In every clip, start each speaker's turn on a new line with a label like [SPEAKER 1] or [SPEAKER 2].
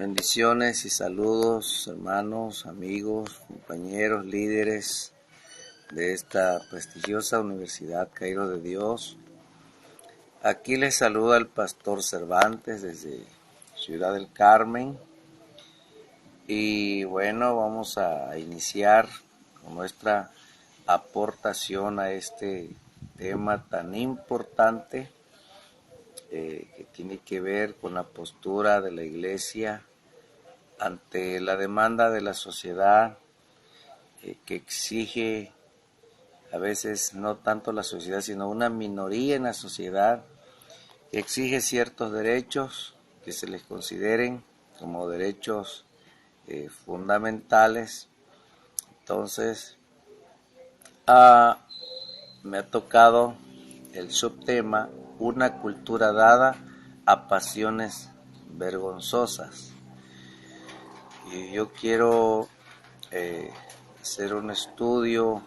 [SPEAKER 1] Bendiciones y saludos, hermanos, amigos, compañeros, líderes de esta prestigiosa Universidad Cairo de Dios. Aquí les saluda el pastor Cervantes desde Ciudad del Carmen. Y bueno, vamos a iniciar con nuestra aportación a este tema tan importante que tiene que ver con la postura de la Iglesia ante la demanda de la sociedad que exige a veces no tanto la sociedad, sino una minoría en la sociedad que exige ciertos derechos que se les consideren como derechos fundamentales. Entonces, me ha tocado el subtema una cultura dada a pasiones vergonzosas. Y yo quiero hacer un estudio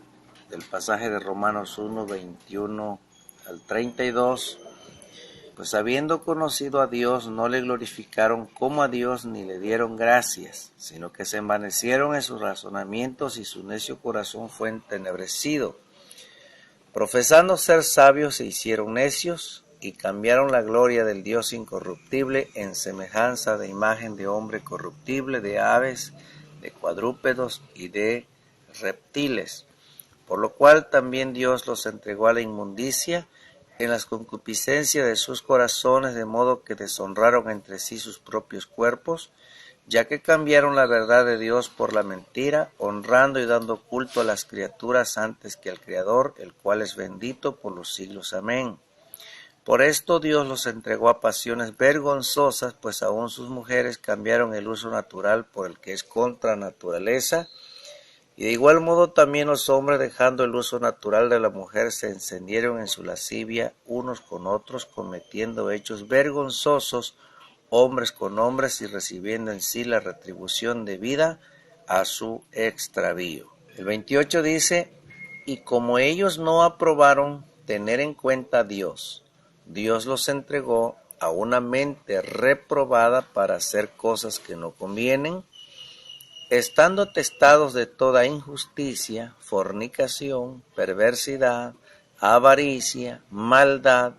[SPEAKER 1] del pasaje de Romanos 1, 21 al 32. Pues habiendo conocido a Dios, no le glorificaron como a Dios ni le dieron gracias, sino que se envanecieron en sus razonamientos y su necio corazón fue entenebrecido. Profesando ser sabios se hicieron necios y cambiaron la gloria del Dios incorruptible en semejanza de imagen de hombre corruptible, de aves, de cuadrúpedos y de reptiles. Por lo cual también Dios los entregó a la inmundicia en las concupiscencias de sus corazones, de modo que deshonraron entre sí sus propios cuerpos, ya que cambiaron la verdad de Dios por la mentira, honrando y dando culto a las criaturas antes que al Creador, el cual es bendito por los siglos. Amén. Por esto Dios los entregó a pasiones vergonzosas, pues aún sus mujeres cambiaron el uso natural por el que es contra naturaleza, y de igual modo también los hombres, dejando el uso natural de la mujer, se encendieron en su lascivia unos con otros, cometiendo hechos vergonzosos, hombres con hombres, y recibiendo en sí la retribución debida a su extravío. El 28 dice, y como ellos no aprobaron tener en cuenta a Dios, Dios los entregó a una mente reprobada para hacer cosas que no convienen, estando testados de toda injusticia, fornicación, perversidad, avaricia, maldad,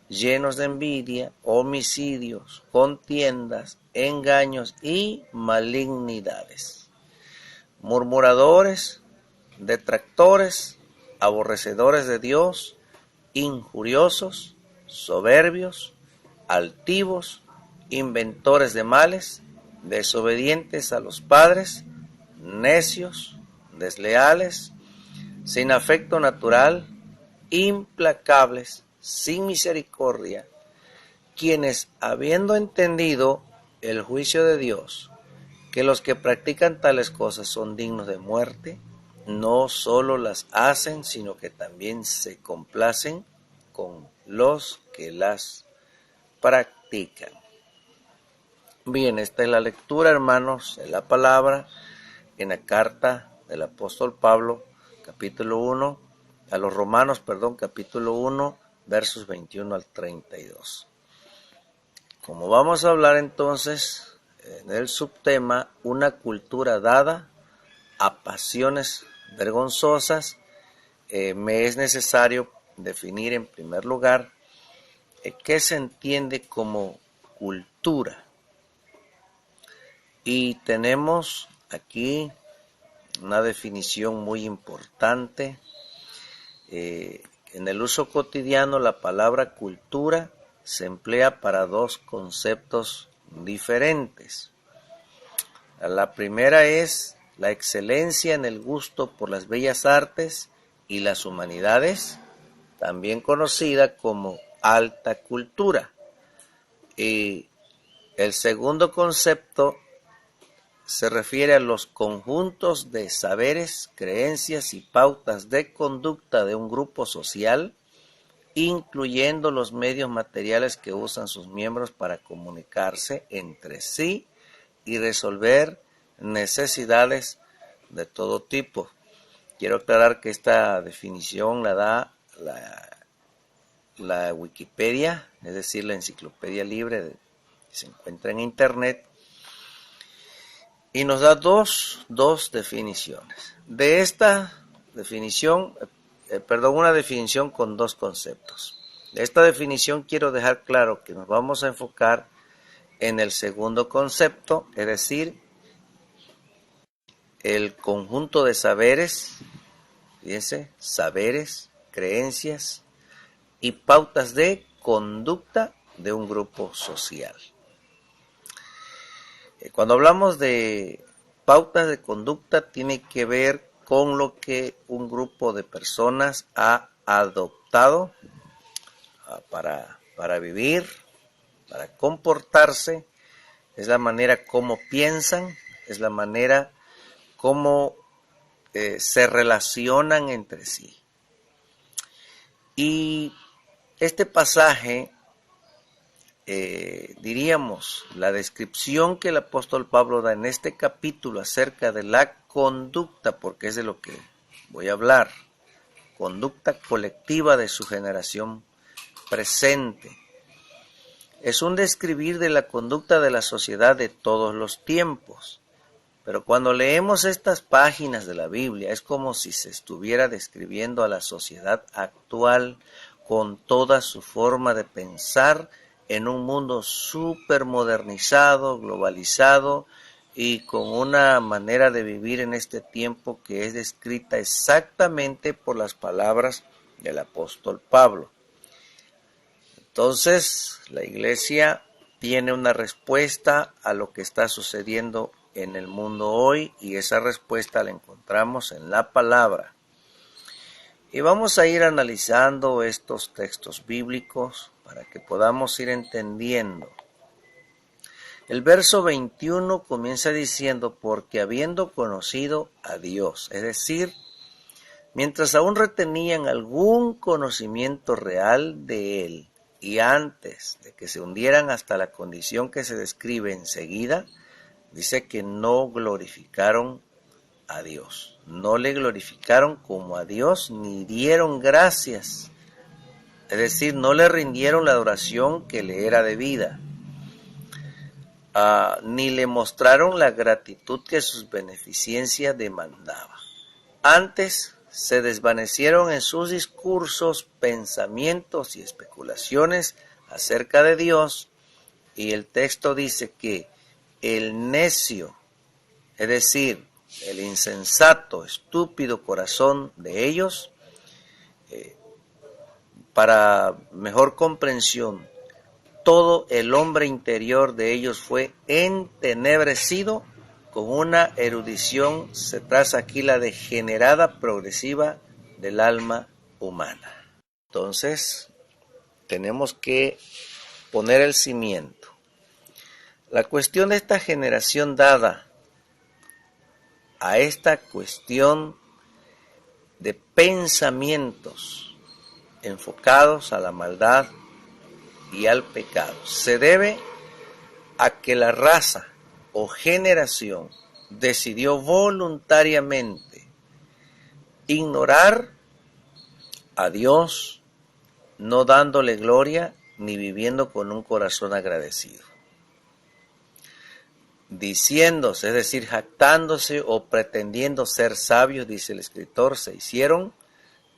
[SPEAKER 1] llenos de envidia, homicidios, contiendas, engaños y malignidades, murmuradores, detractores, aborrecedores de Dios, injuriosos, soberbios, altivos, inventores de males, desobedientes a los padres, necios, desleales, sin afecto natural, implacables, sin misericordia, quienes, habiendo entendido el juicio de Dios, que los que practican tales cosas son dignos de muerte, no solo las hacen, sino que también se complacen con los que las practican. Bien, esta es la lectura, hermanos, de la palabra en la carta del apóstol Pablo, capítulo 1, a los romanos, capítulo 1, versos 21 al 32. Como vamos a hablar entonces en el subtema, una cultura dada a pasiones vergonzosas, me es necesario definir en primer lugar qué se entiende como cultura. Y tenemos aquí una definición muy importante. En el uso cotidiano la palabra cultura se emplea para dos conceptos diferentes. La primera es la excelencia en el gusto por las bellas artes y las humanidades, también conocida como alta cultura. Y el segundo concepto se refiere a los conjuntos de saberes, creencias y pautas de conducta de un grupo social, incluyendo los medios materiales que usan sus miembros para comunicarse entre sí y resolver necesidades de todo tipo. Quiero aclarar que esta definición la da la Wikipedia, es decir, la enciclopedia libre que se encuentra en Internet. y nos da dos definiciones. De esta definición, una definición con dos conceptos. De esta definición quiero dejar claro que nos vamos a enfocar en el segundo concepto, es decir, el conjunto de saberes, fíjense, saberes, creencias y pautas de conducta de un grupo social. Cuando hablamos de pautas de conducta, tiene que ver con lo que un grupo de personas ha adoptado para vivir, para comportarse. Es la manera como piensan, es la manera como se relacionan entre sí. Y este pasaje, diríamos, la descripción que el apóstol Pablo da en este capítulo acerca de la conducta, porque es de lo que voy a hablar, conducta colectiva de su generación presente. Es un describir de la conducta de la sociedad de todos los tiempos. Pero cuando leemos estas páginas de la Biblia, es como si se estuviera describiendo a la sociedad actual con toda su forma de pensar en un mundo súper modernizado, globalizado y con una manera de vivir en este tiempo que es descrita exactamente por las palabras del apóstol Pablo. Entonces, la iglesia tiene una respuesta a lo que está sucediendo en el mundo hoy, y esa respuesta la encontramos en la palabra. Y vamos a ir analizando estos textos bíblicos para que podamos ir entendiendo. El verso 21 comienza diciendo, porque habiendo conocido a Dios, es decir, mientras aún retenían algún conocimiento real de Él, y antes de que se hundieran hasta la condición que se describe enseguida, dice que no glorificaron a Dios. No le glorificaron como a Dios, ni dieron gracias. Es decir, no le rindieron la adoración que le era debida. Ni le mostraron la gratitud que sus beneficencias demandaba. Antes se desvanecieron en sus discursos, pensamientos y especulaciones acerca de Dios, y el texto dice que el necio, es decir, el insensato, estúpido corazón de ellos, para mejor comprensión, todo el hombre interior de ellos fue entenebrecido con una erudición, se traza aquí la degenerada progresiva del alma humana. Entonces, tenemos que poner el cimiento. La cuestión de esta generación dada a esta cuestión de pensamientos enfocados a la maldad y al pecado se debe a que la raza o generación decidió voluntariamente ignorar a Dios, no dándole gloria ni viviendo con un corazón agradecido. Diciéndose, es decir, jactándose o pretendiendo ser sabios, dice el escritor, se hicieron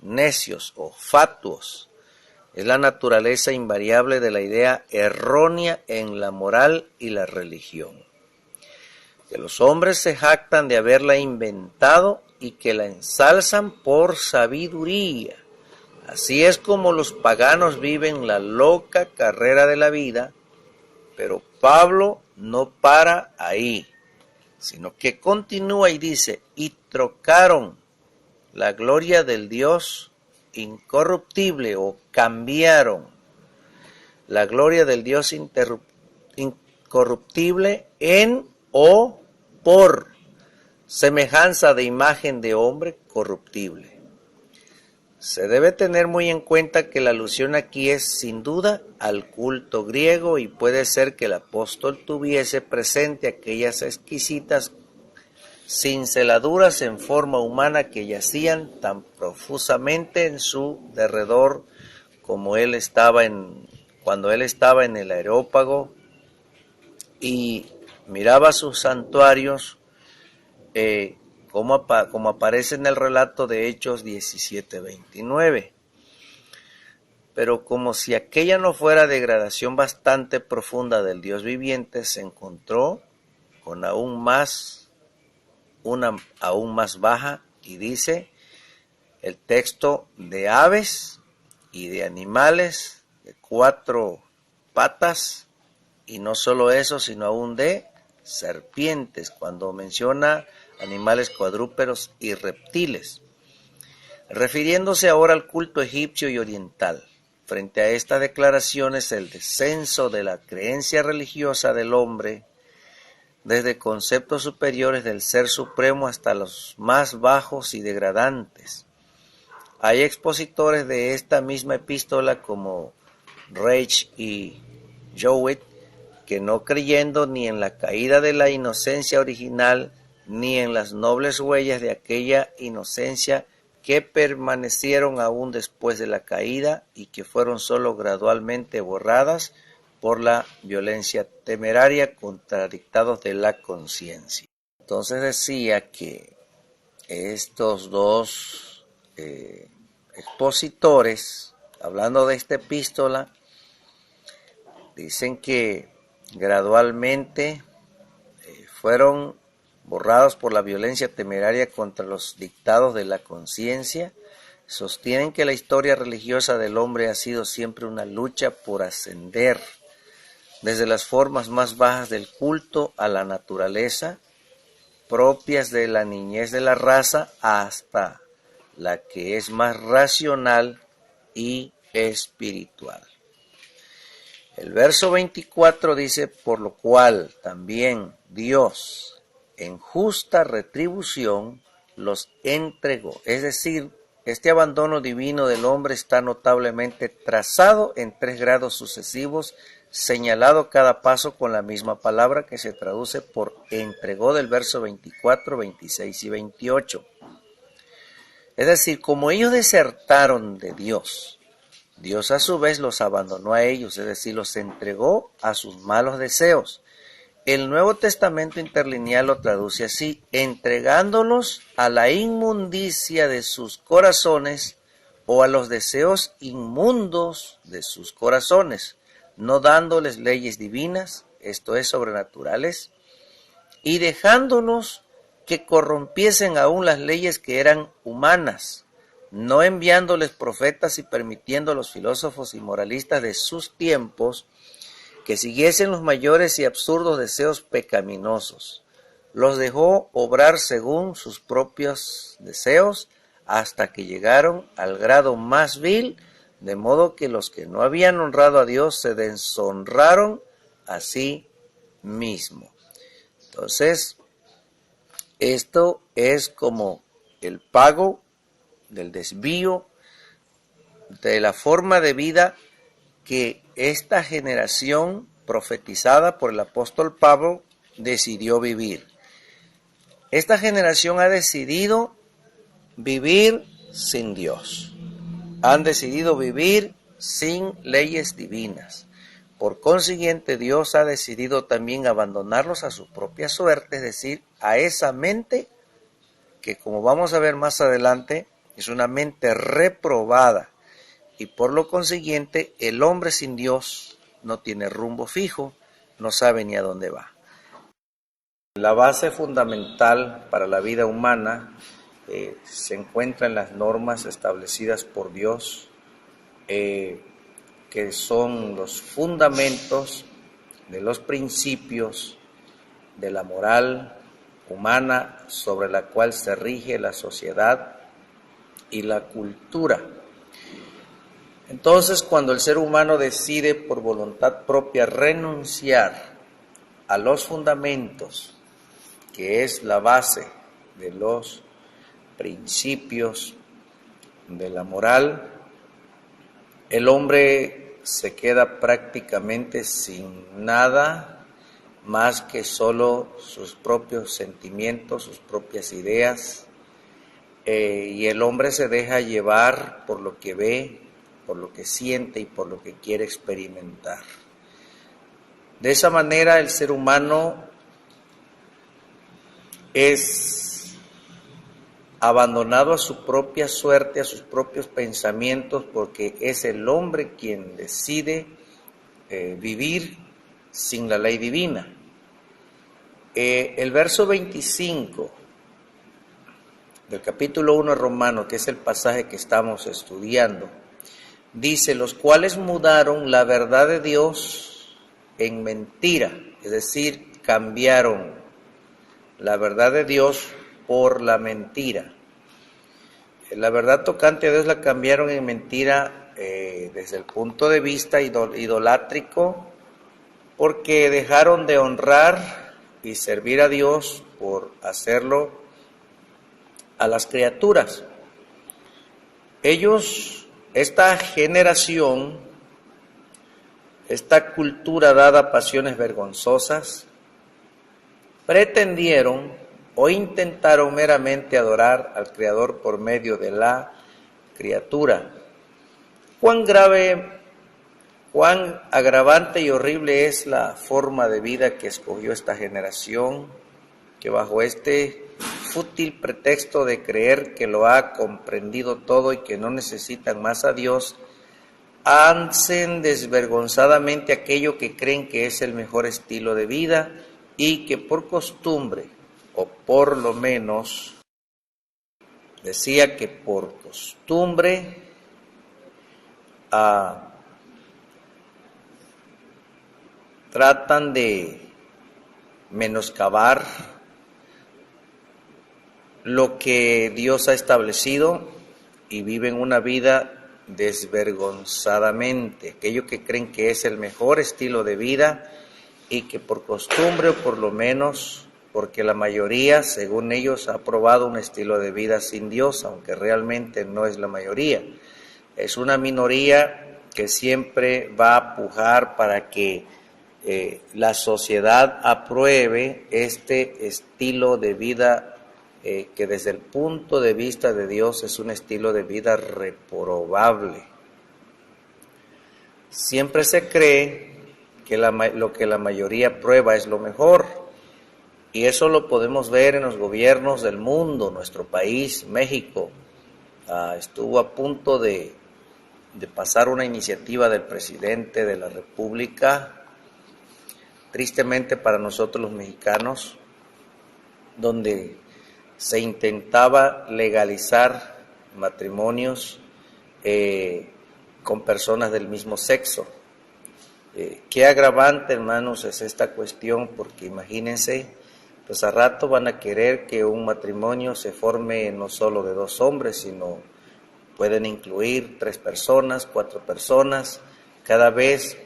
[SPEAKER 1] necios o fatuos. Es la naturaleza invariable de la idea errónea en la moral y la religión. Que los hombres se jactan de haberla inventado y que la ensalzan por sabiduría. Así es como los paganos viven la loca carrera de la vida, pero Pablo no para ahí, sino que continúa y dice, y trocaron la gloria del Dios incorruptible, o cambiaron la gloria del Dios incorruptible en o por semejanza de imagen de hombre corruptible. Se debe tener muy en cuenta que la alusión aquí es sin duda al culto griego, y puede ser que el apóstol tuviese presente aquellas exquisitas cinceladuras en forma humana que yacían tan profusamente en su derredor como cuando él estaba en el Areópago y miraba sus santuarios como aparece en el relato de Hechos 17:29. Pero como si aquella no fuera degradación bastante profunda del Dios viviente, se encontró con una aún más baja, y dice el texto, de aves y de animales de 4 patas, y no solo eso, sino aún de serpientes, cuando menciona animales cuadrúpedos y reptiles, refiriéndose ahora al culto egipcio y oriental. Frente a estas declaraciones, el descenso de la creencia religiosa del hombre, desde conceptos superiores del ser supremo hasta los más bajos y degradantes. Hay expositores de esta misma epístola como Reich y Jowett, que no creyendo ni en la caída de la inocencia original, ni en las nobles huellas de aquella inocencia que permanecieron aún después de la caída y que fueron sólo gradualmente borradas por la violencia temeraria contra dictados de la conciencia. Entonces decía que estos dos expositores, hablando de esta epístola, dicen que gradualmente fueron borrados por la violencia temeraria contra los dictados de la conciencia. Sostienen que la historia religiosa del hombre ha sido siempre una lucha por ascender desde las formas más bajas del culto a la naturaleza, propias de la niñez de la raza, hasta la que es más racional y espiritual. El verso 24 dice, por lo cual también Dios en justa retribución los entregó. Es decir, este abandono divino del hombre está notablemente trazado en 3 grados sucesivos, señalado cada paso con la misma palabra que se traduce por entregó del verso 24, 26 y 28. Es decir, como ellos desertaron de Dios, Dios a su vez los abandonó a ellos, es decir, los entregó a sus malos deseos. El Nuevo Testamento interlineal lo traduce así, entregándolos a la inmundicia de sus corazones o a los deseos inmundos de sus corazones, no dándoles leyes divinas, esto es, sobrenaturales, y dejándonos que corrompiesen aún las leyes que eran humanas, no enviándoles profetas y permitiendo a los filósofos y moralistas de sus tiempos que siguiesen los mayores y absurdos deseos pecaminosos. Los dejó obrar según sus propios deseos hasta que llegaron al grado más vil, de modo que los que no habían honrado a Dios se deshonraron a sí mismos. Entonces, esto es como el pago del desvío de la forma de vida que esta generación profetizada por el apóstol Pablo decidió vivir. Esta generación ha decidido vivir sin Dios. Han decidido vivir sin leyes divinas. Por consiguiente, Dios ha decidido también abandonarlos a su propia suerte, es decir, a esa mente que, como vamos a ver más adelante, es una mente reprobada. Y por lo consiguiente, el hombre sin Dios no tiene rumbo fijo, no sabe ni a dónde va. La base fundamental para la vida humana se encuentra en las normas establecidas por Dios, que son los fundamentos de los principios de la moral humana sobre la cual se rige la sociedad y la cultura. Entonces, cuando el ser humano decide por voluntad propia renunciar a los fundamentos, que es la base de los principios de la moral, el hombre se queda prácticamente sin nada más que solo sus propios sentimientos, sus propias ideas, y el hombre se deja llevar por lo que ve, por lo que siente y por lo que quiere experimentar. De esa manera el ser humano es abandonado a su propia suerte, a sus propios pensamientos, porque es el hombre quien decide vivir sin la ley divina. El verso 25 del capítulo 1 de Romanos, que es el pasaje que estamos estudiando, dice: los cuales mudaron la verdad de Dios en mentira, es decir, cambiaron la verdad de Dios por la mentira. La verdad tocante a Dios la cambiaron en mentira desde el punto de vista idolátrico, porque dejaron de honrar y servir a Dios por hacerlo a las criaturas. Ellos, esta generación, esta cultura dada a pasiones vergonzosas, pretendieron o intentaron meramente adorar al Creador por medio de la criatura. Cuán grave, cuán agravante y horrible es la forma de vida que escogió esta generación, que bajo este fútil pretexto de creer que lo ha comprendido todo y que no necesitan más a Dios, hacen desvergonzadamente aquello que creen que es el mejor estilo de vida y que por costumbre, o por lo menos, decía que por costumbre, tratan de menoscabar lo que Dios ha establecido y viven una vida desvergonzadamente, aquello que creen que es el mejor estilo de vida y que por costumbre o por lo menos porque la mayoría, según ellos, ha probado un estilo de vida sin Dios, aunque realmente no es la mayoría. Es una minoría que siempre va a pujar para que la sociedad apruebe este estilo de vida que desde el punto de vista de Dios es un estilo de vida reprobable. Siempre se cree que lo que la mayoría prueba es lo mejor, y eso lo podemos ver en los gobiernos del mundo. Nuestro país, México, estuvo a punto de pasar una iniciativa del presidente de la República, tristemente para nosotros los mexicanos, donde se intentaba legalizar matrimonios con personas del mismo sexo. Qué agravante, hermanos, es esta cuestión, porque imagínense, pues a rato van a querer que un matrimonio se forme no solo de 2 hombres, sino pueden incluir 3 personas, 4 personas. Cada vez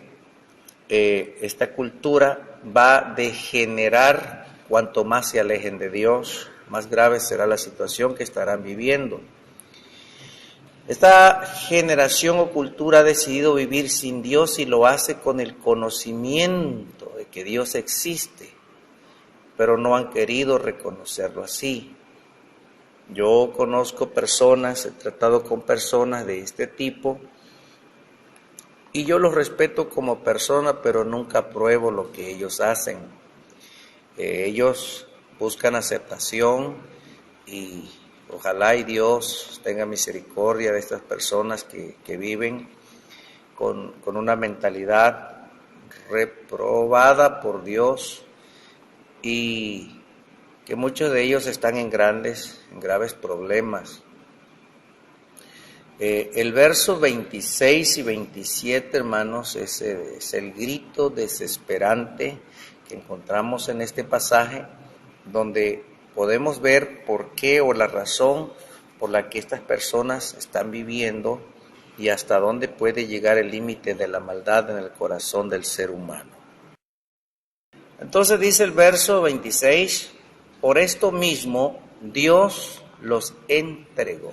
[SPEAKER 1] esta cultura va a degenerar cuanto más se alejen de Dios, más grave será la situación que estarán viviendo. Esta generación o cultura ha decidido vivir sin Dios y lo hace con el conocimiento de que Dios existe, pero no han querido reconocerlo así. Yo conozco personas, he tratado con personas de este tipo y yo los respeto como persona, pero nunca apruebo lo que ellos hacen. Ellos buscan aceptación y ojalá y Dios tenga misericordia de estas personas que viven con una mentalidad reprobada por Dios y que muchos de ellos están en graves problemas. El verso 26 y 27, hermanos, es el grito desesperante que encontramos en este pasaje, donde podemos ver por qué o la razón por la que estas personas están viviendo y hasta dónde puede llegar el límite de la maldad en el corazón del ser humano. Entonces dice el verso 26, por esto mismo Dios los entregó.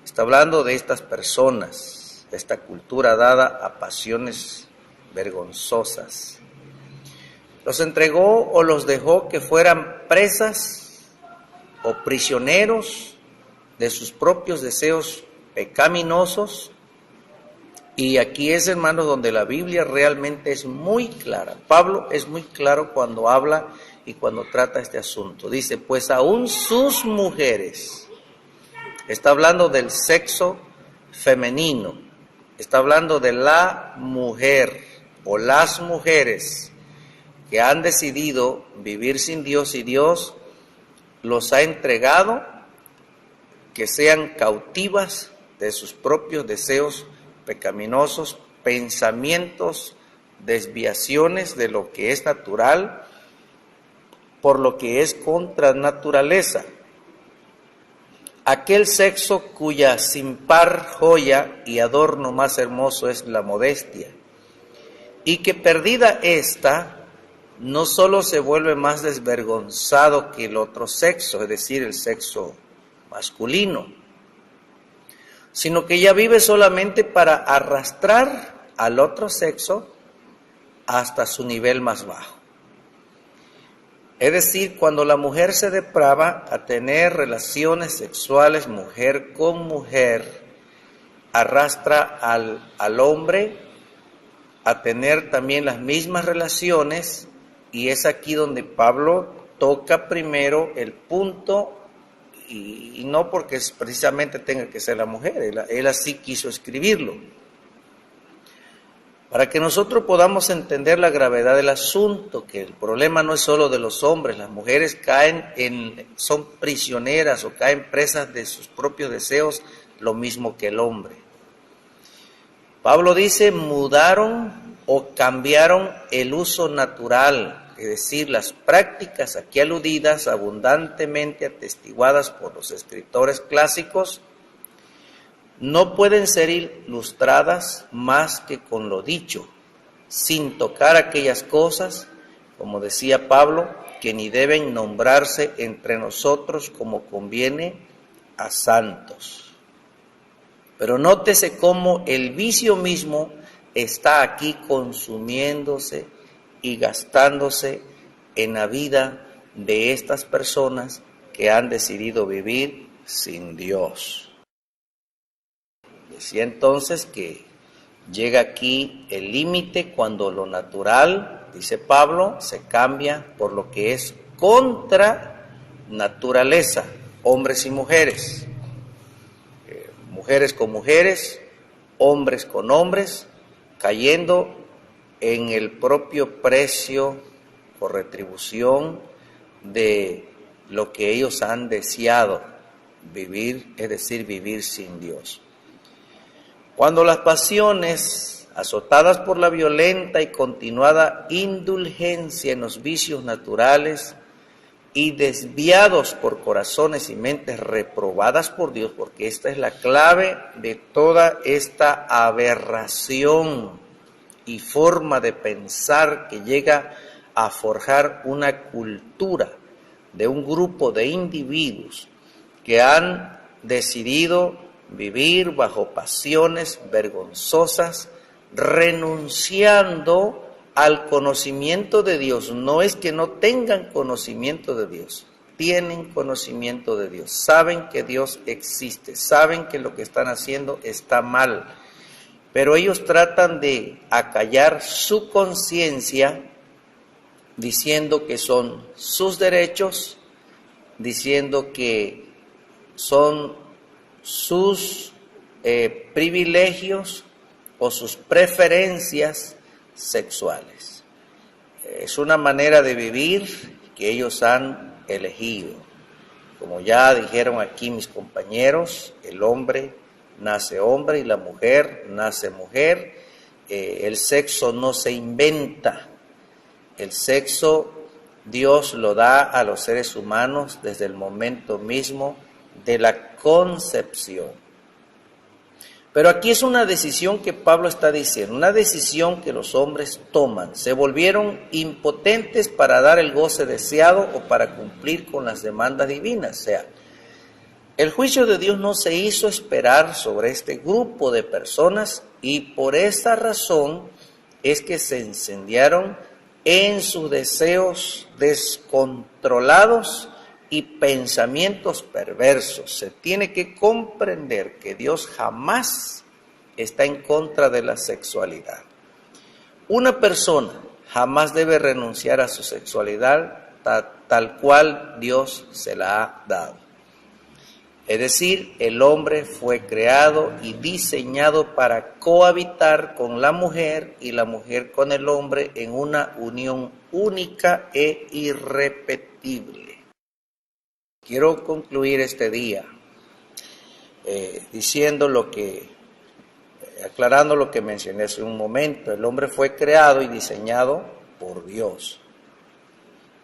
[SPEAKER 1] Está hablando de estas personas, de esta cultura dada a pasiones vergonzosas. Los entregó o los dejó que fueran presas o prisioneros de sus propios deseos pecaminosos. Y aquí es, hermanos, donde la Biblia realmente es muy clara. Pablo es muy claro cuando habla y cuando trata este asunto. Dice, pues aún sus mujeres, está hablando del sexo femenino, está hablando de la mujer o las mujeres que han decidido vivir sin Dios y Dios los ha entregado que sean cautivas de sus propios deseos pecaminosos, pensamientos, desviaciones de lo que es natural, por lo que es contra naturaleza. Aquel sexo cuya sin par joya y adorno más hermoso es la modestia, y que perdida ésta, no solo se vuelve más desvergonzado que el otro sexo, es decir, el sexo masculino, sino que ya vive solamente para arrastrar al otro sexo hasta su nivel más bajo. Es decir, cuando la mujer se deprava a tener relaciones sexuales mujer con mujer, arrastra al hombre a tener también las mismas relaciones, y es aquí donde Pablo toca primero el punto, y no porque precisamente tenga que ser la mujer, él así quiso escribirlo, para que nosotros podamos entender la gravedad del asunto, que el problema no es solo de los hombres, las mujeres son prisioneras o caen presas de sus propios deseos, lo mismo que el hombre. Pablo dice, mudaron o cambiaron el uso natural, es decir, las prácticas aquí aludidas, abundantemente atestiguadas por los escritores clásicos, no pueden ser ilustradas más que con lo dicho, sin tocar aquellas cosas, como decía Pablo, que ni deben nombrarse entre nosotros como conviene a santos. Pero nótese cómo el vicio mismo está aquí consumiéndose y gastándose en la vida de estas personas que han decidido vivir sin Dios. Decía entonces que llega aquí el límite cuando lo natural, dice Pablo, se cambia por lo que es contra naturaleza, hombres y mujeres, mujeres con mujeres, hombres con hombres, cayendo en el propio precio o retribución de lo que ellos han deseado vivir, es decir, vivir sin Dios. Cuando las pasiones, azotadas por la violenta y continuada indulgencia en los vicios naturales y desviados por corazones y mentes reprobadas por Dios, porque esta es la clave de toda esta aberración y forma de pensar que llega a forjar una cultura de un grupo de individuos que han decidido vivir bajo pasiones vergonzosas, renunciando al conocimiento de Dios. No es que no tengan conocimiento de Dios, tienen conocimiento de Dios, saben que Dios existe, saben que lo que están haciendo está mal, pero ellos tratan de acallar su conciencia diciendo que son sus derechos, diciendo que son sus privilegios o sus preferencias sexuales. Es una manera de vivir que ellos han elegido. Como ya dijeron aquí mis compañeros, el hombre nace hombre y la mujer nace mujer. El sexo no se inventa. El sexo Dios lo da a los seres humanos desde el momento mismo de la concepción. Pero aquí es una decisión que Pablo está diciendo, una decisión que los hombres toman. Se volvieron impotentes para dar el goce deseado o para cumplir con las demandas divinas. O sea, el juicio de Dios no se hizo esperar sobre este grupo de personas, y por esa razón es que se incendiaron en sus deseos descontrolados y pensamientos perversos. Se tiene que comprender que Dios jamás está en contra de la sexualidad. Una persona jamás debe renunciar a su sexualidad tal cual Dios se la ha dado. Es decir, el hombre fue creado y diseñado para cohabitar con la mujer y la mujer con el hombre en una unión única e irrepetible. Quiero concluir este día aclarando lo que mencioné hace un momento. El hombre fue creado y diseñado por Dios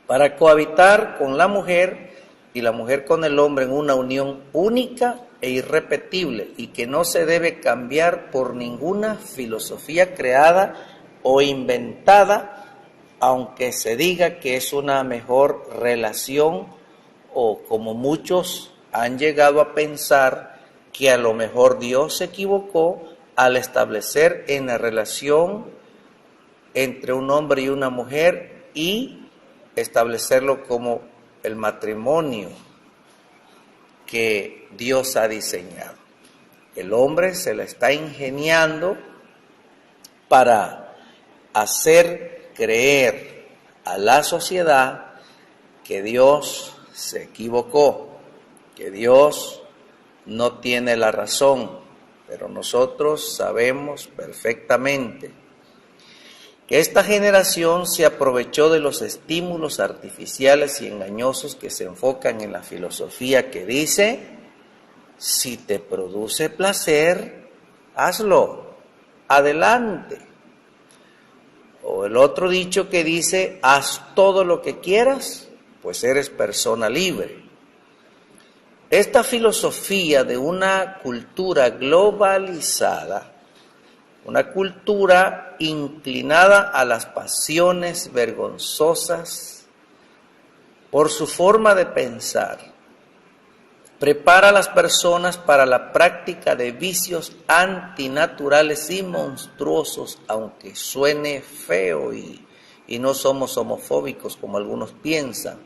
[SPEAKER 1] para cohabitar con la mujer y la mujer con el hombre en una unión única e irrepetible y que no se debe cambiar por ninguna filosofía creada o inventada, aunque se diga que es una mejor relación o como muchos han llegado a pensar que a lo mejor Dios se equivocó al establecer en la relación entre un hombre y una mujer y establecerlo como el matrimonio que Dios ha diseñado. El hombre se la está ingeniando para hacer creer a la sociedad que Dios se equivocó, que Dios no tiene la razón, pero nosotros sabemos perfectamente que esta generación se aprovechó de los estímulos artificiales y engañosos que se enfocan en la filosofía que dice: si te produce placer, hazlo, adelante. O el otro dicho que dice: haz todo lo que quieras, pues eres persona libre. Esta filosofía de una cultura globalizada, una cultura inclinada a las pasiones vergonzosas por su forma de pensar, prepara a las personas para la práctica de vicios antinaturales y monstruosos, aunque suene feo y no somos homofóbicos como algunos piensan,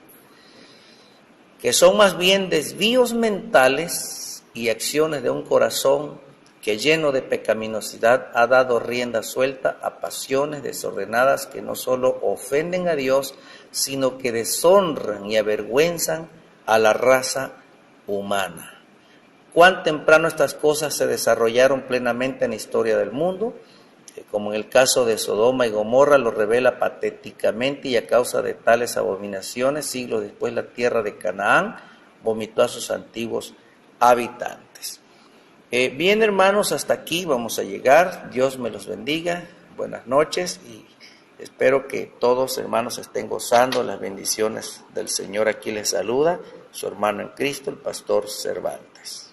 [SPEAKER 1] que son más bien desvíos mentales y acciones de un corazón que lleno de pecaminosidad ha dado rienda suelta a pasiones desordenadas que no solo ofenden a Dios, sino que deshonran y avergüenzan a la raza humana. Cuán temprano estas cosas se desarrollaron plenamente en la historia del mundo, como en el caso de Sodoma y Gomorra lo revela patéticamente, y a causa de tales abominaciones, siglos después la tierra de Canaán vomitó a sus antiguos habitantes. Bien, hermanos, hasta aquí vamos a llegar. Dios me los bendiga. Buenas noches y espero que todos, hermanos, estén gozando las bendiciones del Señor. Aquí les saluda su hermano en Cristo, el pastor Cervantes.